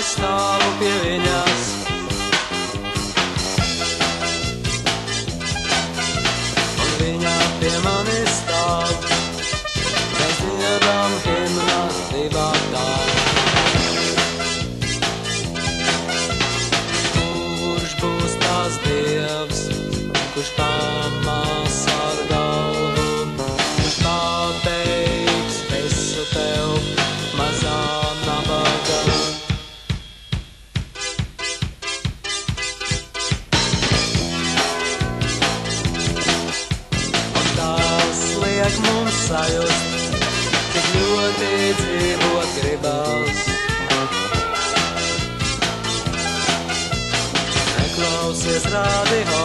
stāvu pie viņas. Un viņa pie manis stāv, mēs dziedam himnas divatā. Kurš būs tās dievs, kurš pamās ar galvu, kurš pateiks visu tev, mazā nabaga. Un tās liek mums sajust, cik ļoti dzīvot gribas. Neklausies radio,